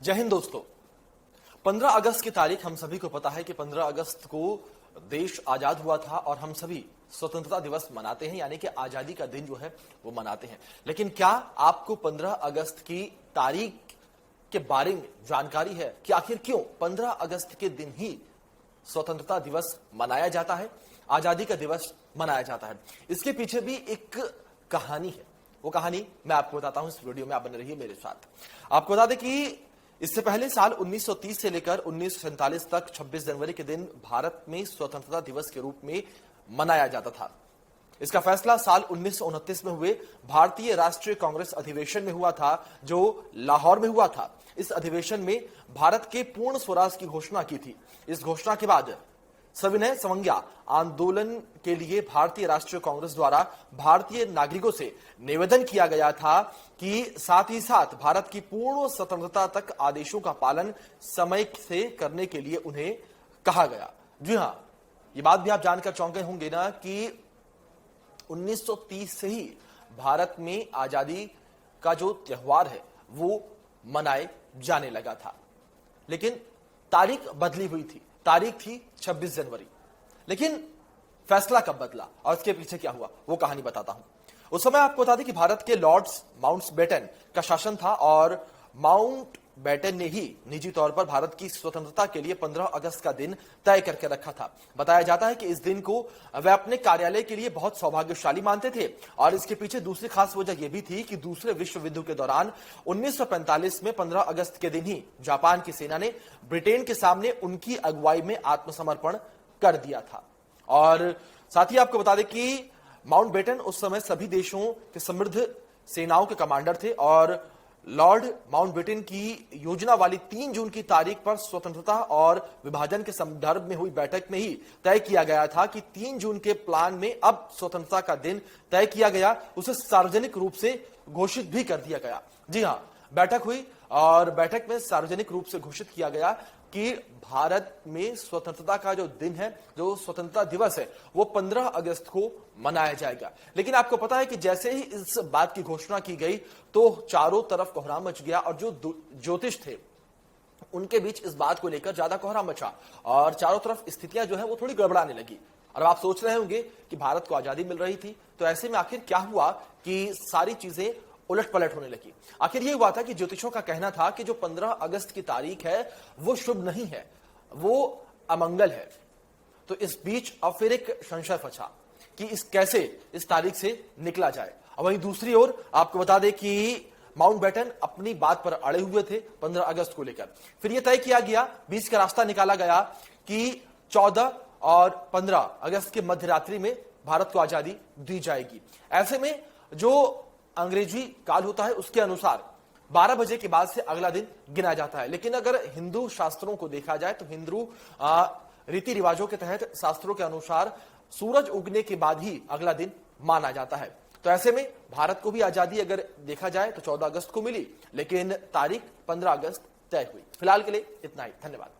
जय हिंद दोस्तों। 15 अगस्त की तारीख हम सभी को पता है कि 15 अगस्त को देश आजाद हुआ था और हम सभी स्वतंत्रता दिवस मनाते हैं, यानी कि आजादी का दिन जो है वो मनाते हैं। लेकिन क्या आपको 15 अगस्त की तारीख के बारे में जानकारी है कि आखिर क्यों 15 अगस्त के दिन ही स्वतंत्रता दिवस मनाया जाता है, आजादी का दिवस मनाया जाता है? इसके पीछे भी एक कहानी है। वो कहानी मैं आपको बताता हूं इस वीडियो में, आप बने रहिए मेरे साथ। आपको बता दें कि इससे पहले साल 1930 से लेकर 1947 तक 26 जनवरी के दिन भारत में स्वतंत्रता दिवस के रूप में मनाया जाता था। इसका फैसला साल 1929 में हुए भारतीय राष्ट्रीय कांग्रेस अधिवेशन में हुआ था, जो लाहौर में हुआ था। इस अधिवेशन में भारत के पूर्ण स्वराज की घोषणा की थी। इस घोषणा के बाद सविनय संज्ञा आंदोलन के लिए भारतीय राष्ट्रीय कांग्रेस द्वारा भारतीय नागरिकों से निवेदन किया गया था कि साथ ही साथ भारत की पूर्ण स्वतंत्रता तक आदेशों का पालन समय से करने के लिए उन्हें कहा गया। जी हां, ये बात भी आप जानकर चौंके होंगे ना कि 1930 से ही भारत में आजादी का जो त्योहार है वो मनाए जाने लगा था। लेकिन तारीख बदली हुई थी। तारीख थी 26 जनवरी। लेकिन फैसला कब बदला और इसके पीछे क्या हुआ वो कहानी बताता हूं। उस समय आपको बता दें कि भारत के लॉर्ड्स माउंटबेटन का शासन था और माउंटबेटन ने ही निजी तौर पर भारत की स्वतंत्रता के लिए 15 अगस्त का दिन तय करके रखा था। बताया जाता है कि इस दिन को वे अपने कार्यालय के लिए बहुत सौभाग्यशाली मानते थे और इसके पीछे दूसरी खास वजह यह भी थी कि दूसरे विश्व युद्ध के दौरान 1945 में 15 अगस्त के दिन ही जापान की सेना ने ब्रिटेन के सामने उनकी अगुवाई में आत्मसमर्पण कर दिया था। और साथ ही आपको बता दें कि माउंटबेटन उस समय सभी देशों के समृद्ध सेनाओं के कमांडर थे और लॉर्ड माउंटबेटन की योजना वाली 3 जून की तारीख पर स्वतंत्रता और विभाजन के संदर्भ में हुई बैठक में ही तय किया गया था कि 3 जून के प्लान में अब स्वतंत्रता का दिन तय किया गया, उसे सार्वजनिक रूप से घोषित भी कर दिया गया। जी हां, बैठक हुई और बैठक में सार्वजनिक रूप से घोषित किया गया कि भारत में स्वतंत्रता का जो दिन है, जो स्वतंत्रता दिवस है, वो 15 अगस्त को मनाया जाएगा। लेकिन आपको पता है कि जैसे ही इस बात की घोषणा की गई तो चारों तरफ कोहराम मच गया और जो ज्योतिष थे उनके बीच इस बात को लेकर ज्यादा कोहराम मचा और चारों तरफ स्थितियां जो है वो थोड़ी गड़बड़ाने लगी। और आप सोच रहे होंगे कि भारत को आजादी मिल रही थी, तो ऐसे में आखिर क्या हुआ कि सारी चीजें उलट पलट होने लगी। आखिर यह हुआ था कि ज्योतिषों का कहना था कि जो 15 अगस्त की तारीख है वो शुभ नहीं है, वो अमंगल है। तो इस बीच अब फिर एक संशय फंसा कि कैसे इस तारीख से निकला जाए। और वहीं दूसरी ओर आपको बता दें कि माउंटबेटन अपनी बात पर अड़े हुए थे 15 अगस्त को लेकर। फिर यह तय किया गया, बीच का रास्ता निकाला गया कि 14 और 15 अगस्त के मध्य रात्रि में भारत को आजादी दी जाएगी। ऐसे में जो अंग्रेजी काल होता है उसके अनुसार 12 बजे के बाद से अगला दिन गिना जाता है। लेकिन अगर हिंदू शास्त्रों को देखा जाए तो हिंदू रीति रिवाजों के तहत शास्त्रों के अनुसार सूरज उगने के बाद ही अगला दिन माना जाता है। तो ऐसे में भारत को भी आजादी अगर देखा जाए तो 14 अगस्त को मिली, लेकिन तारीख 15 अगस्त तय हुई। फिलहाल के लिए इतना ही। धन्यवाद।